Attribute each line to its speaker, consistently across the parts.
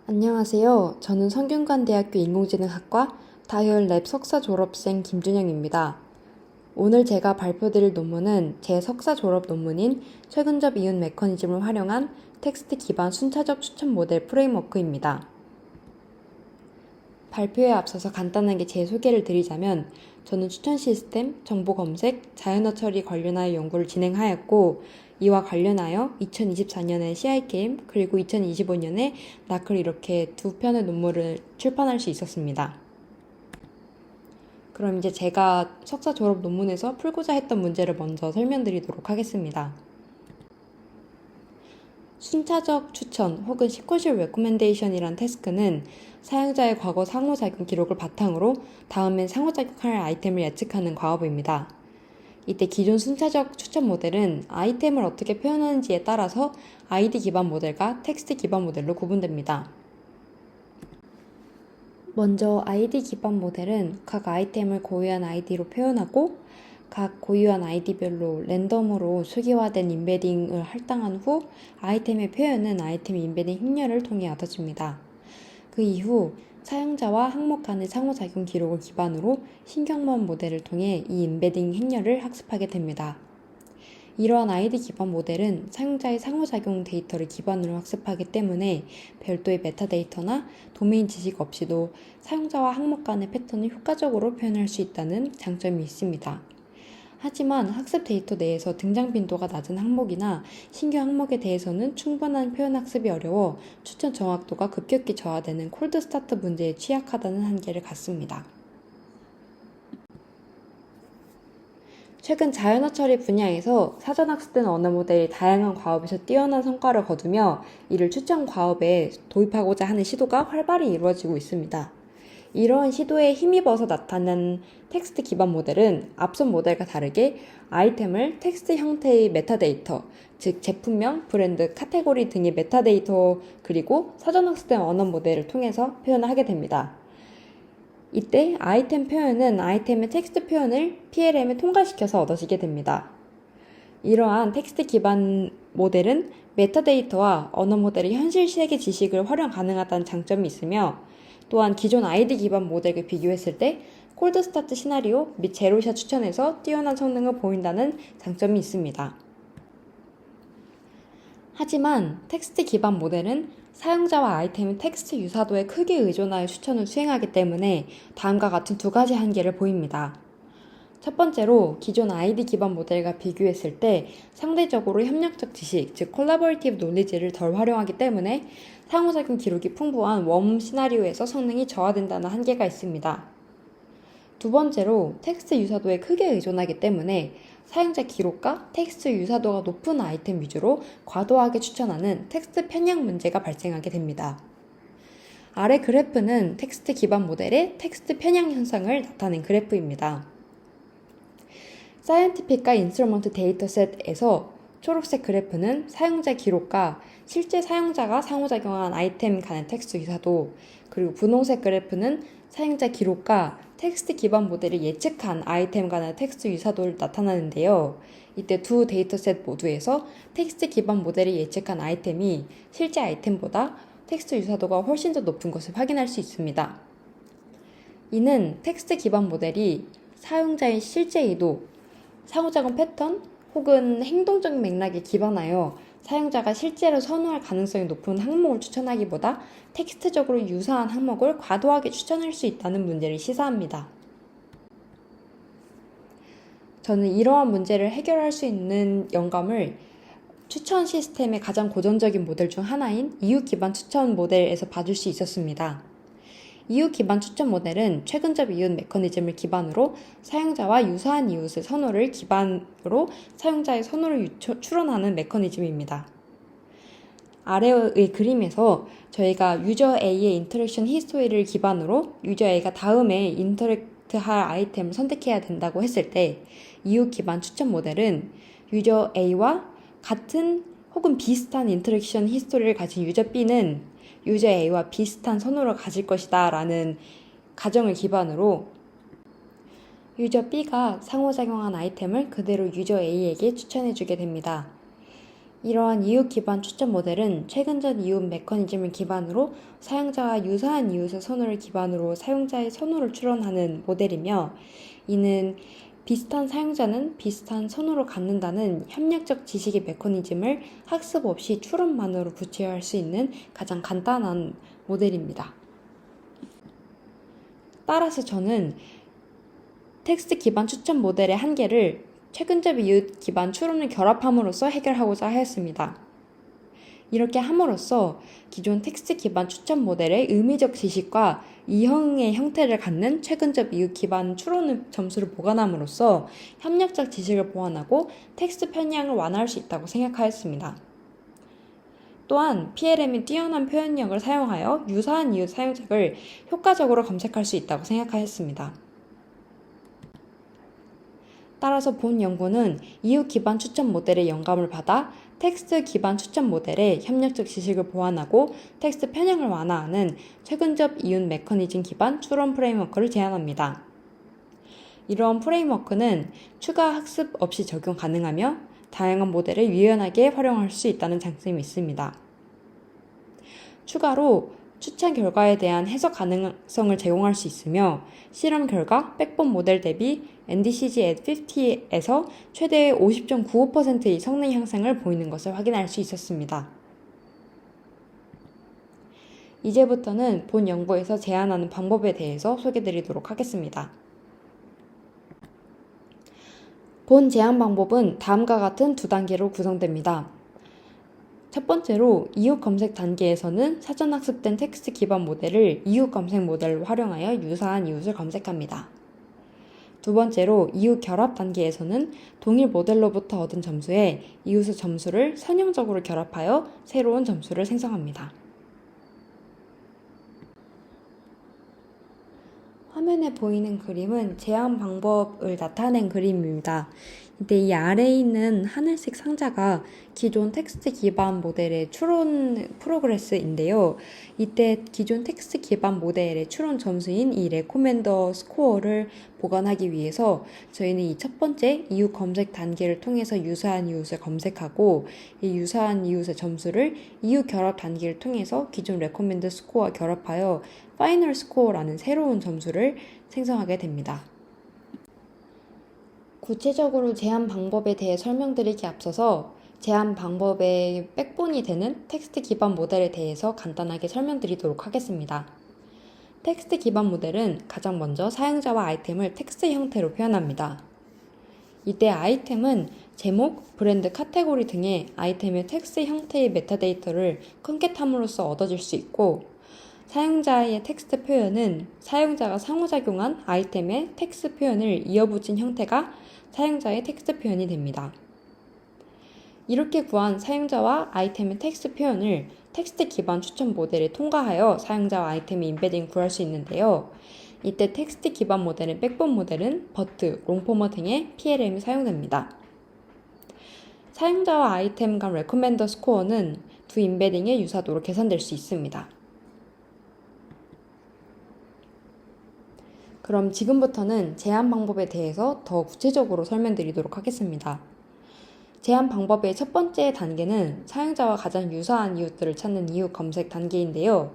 Speaker 1: 안녕하세요. 저는 성균관대학교 인공지능학과 다이얼랩 석사 졸업생 김준영입니다. 오늘 제가 발표드릴 논문은 제 석사 졸업 논문인 최근접 이윤 메커니즘을 활용한 텍스트 기반 순차적 추천 모델 프레임워크입니다. 발표에 앞서서 간단하게 제 소개를 드리자면 저는 추천 시스템, 정보 검색, 자연어 처리 관련하여 연구를 진행하였고 이와 관련하여 2024년에 CI게임 그리고 2025년에 나클 이렇게 두 편의 논문을 출판할 수 있었습니다. 그럼 이제 제가 석사 졸업 논문에서 풀고자 했던 문제를 먼저 설명드리도록 하겠습니다. 순차적 추천 혹은 시퀀셜 레코멘데이션이란 태스크는 사용자의 과거 상호작용 기록을 바탕으로 다음엔 상호작용할 아이템을 예측하는 과업입니다. 이때 기존 순차적 추천 모델은 아이템을 어떻게 표현하는지에 따라서 아이디 기반 모델과 텍스트 기반 모델로 구분됩니다. 먼저 아이디 기반 모델은 각 아이템을 고유한 아이디로 표현하고 각 고유한 아이디별로 랜덤으로 수기화된 인베딩을 할당한 후 아이템의 표현은 아이템 인베딩 행렬을 통해 얻어집니다. 그 이후 사용자와 항목 간의 상호작용 기록을 기반으로 신경망 모델을 통해 이 인베딩 행렬을 학습하게 됩니다. 이러한 아이디 기반 모델은 사용자의 상호작용 데이터를 기반으로 학습하기 때문에 별도의 메타데이터나 도메인 지식 없이도 사용자와 항목 간의 패턴을 효과적으로 표현할 수 있다는 장점이 있습니다. 하지만 학습 데이터 내에서 등장 빈도가 낮은 항목이나 신규 항목에 대해서는 충분한 표현 학습이 어려워 추천 정확도가 급격히 저하되는 콜드 스타트 문제에 취약하다는 한계를 갖습니다. 최근 자연어 처리 분야에서 사전 학습된 언어 모델이 다양한 과업에서 뛰어난 성과를 거두며 이를 추천 과업에 도입하고자 하는 시도가 활발히 이루어지고 있습니다. 이러한 시도에 힘입어서 나타난 텍스트 기반 모델은 앞선 모델과 다르게 아이템을 텍스트 형태의 메타데이터, 즉 제품명, 브랜드, 카테고리 등의 메타데이터 그리고 사전 학습된 언어 모델을 통해서 표현을 하게 됩니다. 이때 아이템 표현은 아이템의 텍스트 표현을 PLM에 통과시켜서 얻어지게 됩니다. 이러한 텍스트 기반 모델은 메타데이터와 언어 모델의 현실 세계 지식을 활용 가능하다는 장점이 있으며 또한 기존 아이디 기반 모델과 비교했을 때 콜드 스타트 시나리오 및 제로샷 추천에서 뛰어난 성능을 보인다는 장점이 있습니다. 하지만 텍스트 기반 모델은 사용자와 아이템의 텍스트 유사도에 크게 의존하여 추천을 수행하기 때문에 다음과 같은 두 가지 한계를 보입니다. 첫 번째로 기존 아이디 기반 모델과 비교했을 때 상대적으로 협력적 지식, 즉 콜라보레이티브 논리지를 덜 활용하기 때문에 상호작용 기록이 풍부한 웜 시나리오에서 성능이 저하된다는 한계가 있습니다. 두 번째로 텍스트 유사도에 크게 의존하기 때문에 사용자 기록과 텍스트 유사도가 높은 아이템 위주로 과도하게 추천하는 텍스트 편향 문제가 발생하게 됩니다. 아래 그래프는 텍스트 기반 모델의 텍스트 편향 현상을 나타낸 그래프입니다. 사이언티픽과 인스트루먼트 데이터셋에서 초록색 그래프는 사용자 기록과 실제 사용자가 상호작용한 아이템 간의 텍스트 유사도, 그리고 분홍색 그래프는 사용자 기록과 텍스트 기반 모델이 예측한 아이템 간의 텍스트 유사도를 나타나는데요. 이때 두 데이터셋 모두에서 텍스트 기반 모델이 예측한 아이템이 실제 아이템보다 텍스트 유사도가 훨씬 더 높은 것을 확인할 수 있습니다. 이는 텍스트 기반 모델이 사용자의 실제 의도, 상호작용 패턴 혹은 행동적인 맥락에 기반하여 사용자가 실제로 선호할 가능성이 높은 항목을 추천하기보다 텍스트적으로 유사한 항목을 과도하게 추천할 수 있다는 문제를 시사합니다. 저는 이러한 문제를 해결할 수 있는 영감을 추천 시스템의 가장 고전적인 모델 중 하나인 이웃 기반 추천 모델에서 받을 수 있었습니다. 이웃 기반 추천 모델은 최근접 이웃 메커니즘을 기반으로 사용자와 유사한 이웃의 선호를 기반으로 사용자의 선호를 추론하는 메커니즘입니다. 아래의 그림에서 저희가 유저 A의 인터랙션 히스토리를 기반으로 유저 A가 다음에 인터랙트할 아이템을 선택해야 된다고 했을 때 이웃 기반 추천 모델은 유저 A와 같은 혹은 비슷한 인터랙션 히스토리를 가진 유저 B는 유저 A와 비슷한 선호를 가질 것이다 라는 가정을 기반으로 유저 B가 상호작용한 아이템을 그대로 유저 A에게 추천해주게 됩니다. 이러한 이웃 기반 추천 모델은 최근전 이웃 메커니즘을 기반으로 사용자와 유사한 이웃의 선호를 기반으로 사용자의 선호를 추론하는 모델이며, 이는 비슷한 사용자는 비슷한 선호를 갖는다는 협력적 지식의 메커니즘을 학습 없이 추론만으로 구체화할 수 있는 가장 간단한 모델입니다. 따라서 저는 텍스트 기반 추천 모델의 한계를 최근접 이웃 기반 추론을 결합함으로써 해결하고자 하였습니다. 이렇게 함으로써 기존 텍스트 기반 추천 모델의 의미적 지식과 이형의 형태를 갖는 최근접 이웃 기반 추론 점수를 보관함으로써 협력적 지식을 보완하고 텍스트 편향을 완화할 수 있다고 생각하였습니다. 또한 PLM이 뛰어난 표현력을 사용하여 유사한 이웃 사용자를 효과적으로 검색할 수 있다고 생각하였습니다. 따라서 본 연구는 이웃 기반 추천 모델의 영감을 받아 텍스트 기반 추천 모델의 협력적 지식을 보완하고 텍스트 편향을 완화하는 최근접 이웃 메커니즘 기반 추론 프레임워크를 제안합니다. 이러한 프레임워크는 추가 학습 없이 적용 가능하며 다양한 모델을 유연하게 활용할 수 있다는 장점이 있습니다. 추가로 추천 결과에 대한 해석 가능성을 제공할 수 있으며 실험 결과 백본 모델 대비 NDCG at 50에서 최대 50.95%의 성능 향상을 보이는 것을 확인할 수 있었습니다. 이제부터는 본 연구에서 제안하는 방법에 대해서 소개드리도록 하겠습니다. 본 제안 방법은 다음과 같은 두 단계로 구성됩니다. 첫 번째로 이웃 검색 단계에서는 사전 학습된 텍스트 기반 모델을 이웃 검색 모델로 활용하여 유사한 이웃을 검색합니다. 두 번째로 이웃 결합 단계에서는 동일 모델로부터 얻은 점수에 이웃의 점수를 선형적으로 결합하여 새로운 점수를 생성합니다. 화면에 보이는 그림은 제안 방법을 나타낸 그림입니다. 이때 이 아래에 있는 하늘색 상자가 기존 텍스트 기반 모델의 추론 프로그레스인데요. 이때 기존 텍스트 기반 모델의 추론 점수인 이 레코멘더 스코어를 보관하기 위해서 저희는 이 첫 번째 이웃 검색 단계를 통해서 유사한 이웃을 검색하고 이 유사한 이웃의 점수를 이웃 결합 단계를 통해서 기존 레코멘더 스코어와 결합하여 파이널 스코어라는 새로운 점수를 생성하게 됩니다. 구체적으로 제안 방법에 대해 설명드리기 앞서서 제안 방법의 백본이 되는 텍스트 기반 모델에 대해서 간단하게 설명드리도록 하겠습니다. 텍스트 기반 모델은 가장 먼저 사용자와 아이템을 텍스트 형태로 표현합니다. 이때 아이템은 제목, 브랜드, 카테고리 등의 아이템의 텍스트 형태의 메타데이터를 컨캣함으로써 얻어질 수 있고, 사용자의 텍스트 표현은 사용자가 상호작용한 아이템의 텍스트 표현을 이어붙인 형태가 사용자의 텍스트 표현이 됩니다. 이렇게 구한 사용자와 아이템의 텍스트 표현을 텍스트 기반 추천 모델에 통과하여 사용자와 아이템의 인베딩을 구할 수 있는데요. 이때 텍스트 기반 모델의 백본 모델은 버트, 롱포머 등의 PLM이 사용됩니다. 사용자와 아이템 간 레코멘더 스코어는 두 인베딩의 유사도로 계산될 수 있습니다. 그럼 지금부터는 제안 방법에 대해서 더 구체적으로 설명드리도록 하겠습니다. 제안 방법의 첫 번째 단계는 사용자와 가장 유사한 이웃들을 찾는 이웃 검색 단계인데요.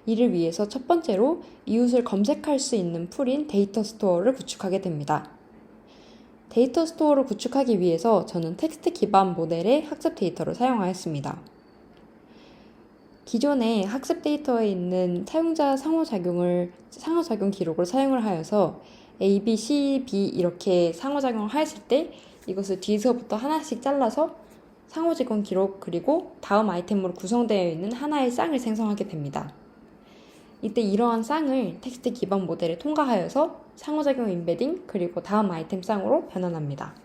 Speaker 1: 이를 위해서 첫 번째로 이웃을 검색할 수 있는 풀인 데이터 스토어를 구축하게 됩니다. 데이터 스토어를 구축하기 위해서 저는 텍스트 기반 모델의 학습 데이터를 사용하였습니다. 기존의 학습 데이터에 있는 사용자 상호작용 기록을 사용을 하여서 A, B, C, B 이렇게 상호작용을 하였을 때 이것을 뒤에서부터 하나씩 잘라서 상호작용 기록 그리고 다음 아이템으로 구성되어 있는 하나의 쌍을 생성하게 됩니다. 이때 이러한 쌍을 텍스트 기반 모델에 통과하여서 상호작용 인베딩 그리고 다음 아이템 쌍으로 변환합니다.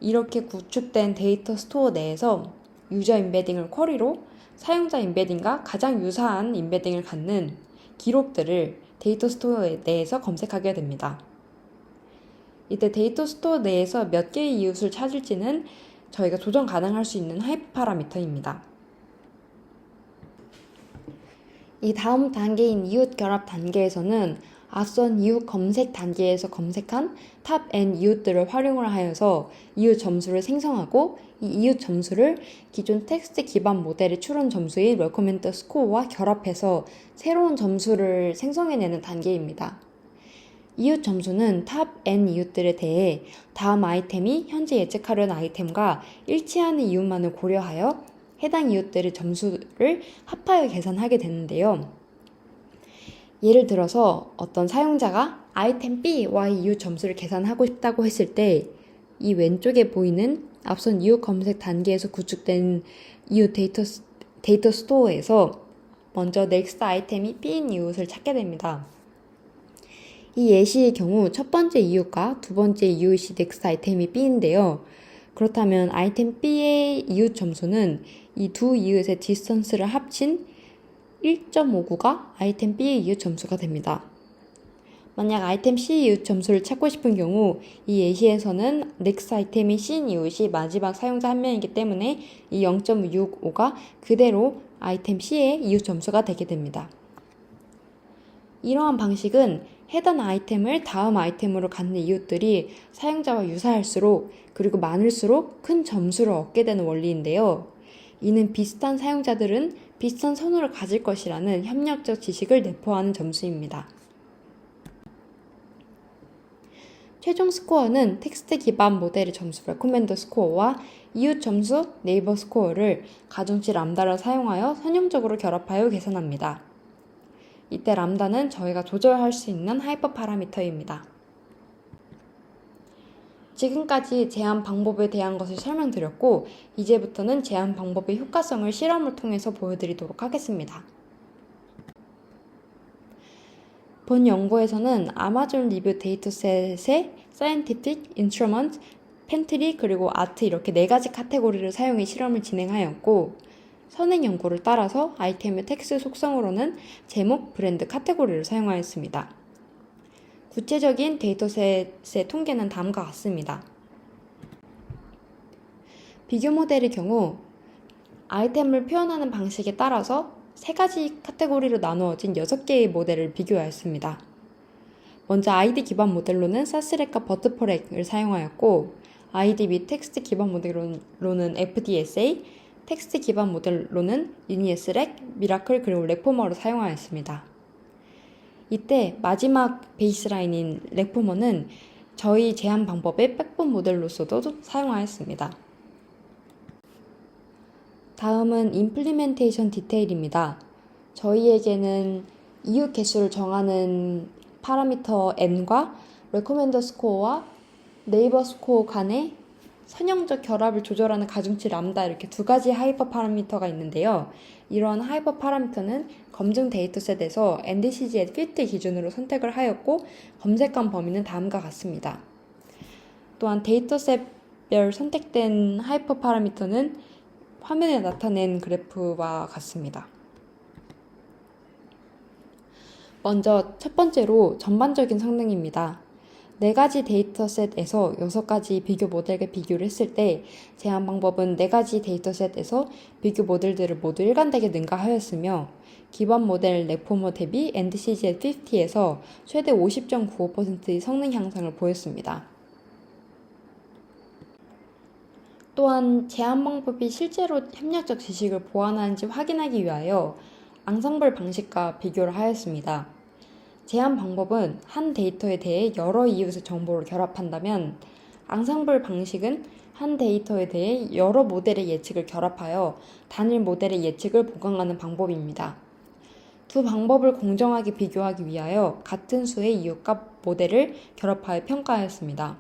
Speaker 1: 이렇게 구축된 데이터 스토어 내에서 유저 인베딩을 쿼리로 사용자 인베딩과 가장 유사한 인베딩을 갖는 기록들을 데이터 스토어 내에서 검색하게 됩니다. 이때 데이터 스토어 내에서 몇 개의 이웃을 찾을지는 저희가 조정 가능할 수 있는 하이퍼 파라미터입니다. 이 다음 단계인 이웃 결합 단계에서는 앞선 이웃 검색 단계에서 검색한 탑 N 이웃들을 활용을 하여서 이웃 점수를 생성하고 이 이웃 점수를 기존 텍스트 기반 모델의 추론 점수인 recommend score와 결합해서 새로운 점수를 생성해내는 단계입니다. 이웃 점수는 탑 N 이웃들에 대해 다음 아이템이 현재 예측하려는 아이템과 일치하는 이웃만을 고려하여 해당 이웃들의 점수를 합하여 계산하게 되는데요. 예를 들어서 어떤 사용자가 아이템 B와의 이웃 점수를 계산하고 싶다고 했을 때 이 왼쪽에 보이는 앞선 이웃 검색 단계에서 구축된 이웃 데이터 스토어에서 먼저 넥스트 아이템이 B인 이웃을 찾게 됩니다. 이 예시의 경우 첫 번째 이웃과 두 번째 이웃이 넥스트 아이템이 B인데요. 그렇다면 아이템 B의 이웃 점수는 이 두 이웃의 디스턴스를 합친 1.59가 아이템 B의 이웃 점수가 됩니다. 만약 아이템 C 이웃 점수를 찾고 싶은 경우 이 예시에서는 넥스트 아이템인 C인 이웃이 마지막 사용자 한 명이기 때문에 이 0.65가 그대로 아이템 C의 이웃 점수가 되게 됩니다. 이러한 방식은 해당 아이템을 다음 아이템으로 갖는 이웃들이 사용자와 유사할수록 그리고 많을수록 큰 점수를 얻게 되는 원리인데요. 이는 비슷한 사용자들은 비슷한 선호를 가질 것이라는 협력적 지식을 내포하는 점수입니다. 최종 스코어는 텍스트 기반 모델의 점수 레코멘더 스코어와 이웃 점수 네이버 스코어를 가중치 람다를 사용하여 선형적으로 결합하여 계산합니다. 이때 람다는 저희가 조절할 수 있는 하이퍼 파라미터입니다. 지금까지 제한 방법에 대한 것을 설명드렸고 이제부터는 제한 방법의 효과성을 실험을 통해서 보여드리도록 하겠습니다. 본 연구에서는 아마존 리뷰 데이터셋의 사이언티픽, 인스트루먼트, 팬트리 그리고 아트 이렇게 4가지 카테고리를 사용해 실험을 진행하였고 선행 연구를 따라서 아이템의 텍스트 속성으로는 제목, 브랜드 카테고리를 사용하였습니다. 구체적인 데이터셋의 통계는 다음과 같습니다. 비교 모델의 경우 아이템을 표현하는 방식에 따라서 3가지 카테고리로 나누어진 6개의 모델을 비교하였습니다. 먼저 아이디 기반 모델로는 사스렉과 버트퍼렉을 사용하였고 아이디 및 텍스트 기반 모델로는 FDSA, 텍스트 기반 모델로는 유니에스렉, 미라클 그리고 렉포머를 사용하였습니다. 이때 마지막 베이스라인인 렉포머는 저희 제한 방법의 백본 모델로서도 사용하였습니다. 다음은 임플리멘테이션 디테일입니다. 저희에게는 이웃 개수를 정하는 파라미터 n과 레코멘더 스코어와 네이버 스코어 간의 선형적 결합을 조절하는 가중치 람다 이렇게 2가지 하이퍼 파라미터가 있는데요. 이런 하이퍼 파라미터는 검증 데이터셋에서 NDCG at 50 기준으로 선택을 하였고 검색한 범위는 다음과 같습니다. 또한 데이터셋별 선택된 하이퍼 파라미터는 화면에 나타낸 그래프와 같습니다. 먼저 첫 번째로 전반적인 성능입니다. 4가지 데이터셋에서 6가지 비교 모델과 비교를 했을 때 제한 방법은 4가지 데이터셋에서 비교 모델들을 모두 일관되게 능가하였으며 기반 모델 렉포머 대비 NDCG at 50에서 최대 50.95%의 성능 향상을 보였습니다. 또한 제한 방법이 실제로 협력적 지식을 보완하는지 확인하기 위하여 앙상블 방식과 비교를 하였습니다. 제한 방법은 한 데이터에 대해 여러 이웃의 정보를 결합한다면 앙상블 방식은 한 데이터에 대해 여러 모델의 예측을 결합하여 단일 모델의 예측을 보강하는 방법입니다. 두 방법을 공정하게 비교하기 위하여 같은 수의 이웃과 모델을 결합하여 평가하였습니다.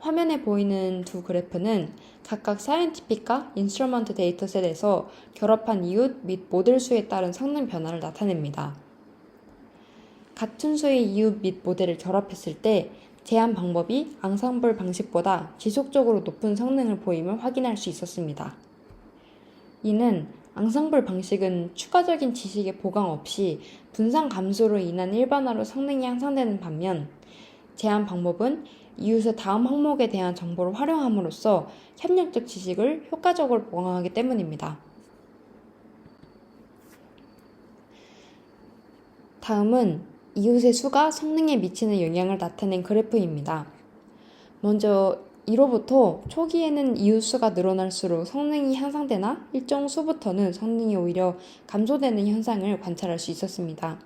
Speaker 1: 화면에 보이는 두 그래프는 각각 사이언티픽과 인스트루먼트 데이터셋에서 결합한 이웃 및 모델 수에 따른 성능 변화를 나타냅니다. 같은 수의 이웃 및 모델을 결합했을 때 제한 방법이 앙상블 방식보다 지속적으로 높은 성능을 보임을 확인할 수 있었습니다. 이는 앙상블 방식은 추가적인 지식의 보강 없이 분산 감소로 인한 일반화로 성능이 향상되는 반면 제한 방법은 이웃의 다음 항목에 대한 정보를 활용함으로써 협력적 지식을 효과적으로 보강하기 때문입니다. 다음은 이웃의 수가 성능에 미치는 영향을 나타낸 그래프입니다. 먼저 1호부터 초기에는 이웃 수가 늘어날수록 성능이 향상되나 일정 수부터는 성능이 오히려 감소되는 현상을 관찰할 수 있었습니다.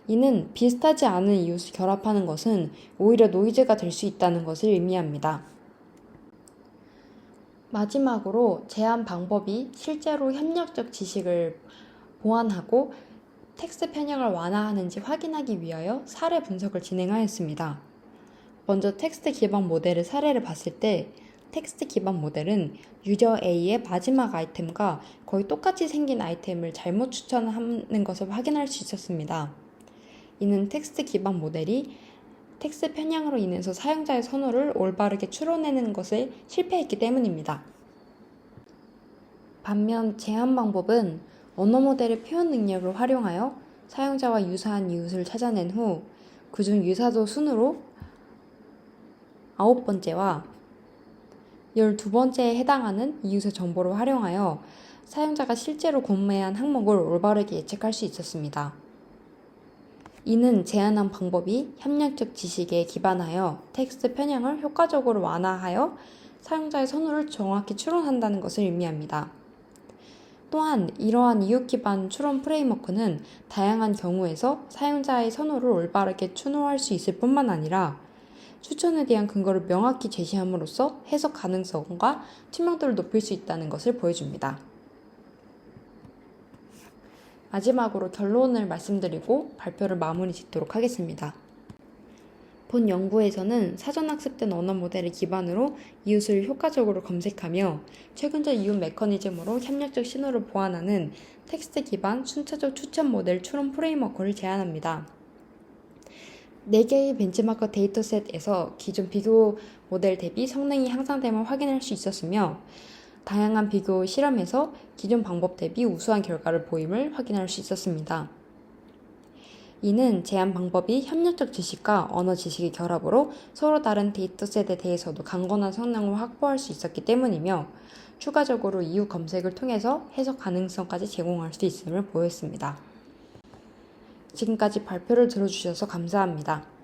Speaker 1: 이는 비슷하지 않은 이웃을 결합하는 것은 오히려 노이즈가 될 수 있다는 것을 의미합니다. 마지막으로 제한 방법이 실제로 협력적 지식을 보완하고 텍스트 편향을 완화하는지 확인하기 위하여 사례 분석을 진행하였습니다. 먼저 텍스트 기반 모델의 사례를 봤을 때 텍스트 기반 모델은 유저 A의 마지막 아이템과 거의 똑같이 생긴 아이템을 잘못 추천하는 것을 확인할 수 있었습니다. 이는 텍스트 기반 모델이 텍스트 편향으로 인해서 사용자의 선호를 올바르게 추론해내는 것에 실패했기 때문입니다. 반면 제한 방법은 언어 모델의 표현 능력을 활용하여 사용자와 유사한 이웃을 찾아낸 후 그중 유사도 순으로 9번째와 12번째에 해당하는 이웃의 정보를 활용하여 사용자가 실제로 구매한 항목을 올바르게 예측할 수 있었습니다. 이는 제안한 방법이 협력적 지식에 기반하여 텍스트 편향을 효과적으로 완화하여 사용자의 선호를 정확히 추론한다는 것을 의미합니다. 또한 이러한 이웃 기반 추론 프레임워크는 다양한 경우에서 사용자의 선호를 올바르게 추론할 수 있을 뿐만 아니라 추천에 대한 근거를 명확히 제시함으로써 해석 가능성과 투명도를 높일 수 있다는 것을 보여줍니다. 마지막으로 결론을 말씀드리고 발표를 마무리 짓도록 하겠습니다. 본 연구에서는 사전학습된 언어 모델을 기반으로 이웃을 효과적으로 검색하며 최근적 이웃 메커니즘으로 협력적 신호를 보완하는 텍스트 기반 순차적 추천 모델 추론 프레임워크를 제안합니다. 4개의 벤치마크 데이터셋에서 기존 비교 모델 대비 성능이 향상됨을 확인할 수 있었으며 다양한 비교 실험에서 기존 방법 대비 우수한 결과를 보임을 확인할 수 있었습니다. 이는 제한 방법이 협력적 지식과 언어 지식의 결합으로 서로 다른 데이터셋에 대해서도 강건한 성능을 확보할 수 있었기 때문이며 추가적으로 이웃 검색을 통해서 해석 가능성까지 제공할 수 있음을 보였습니다. 지금까지 발표를 들어주셔서 감사합니다.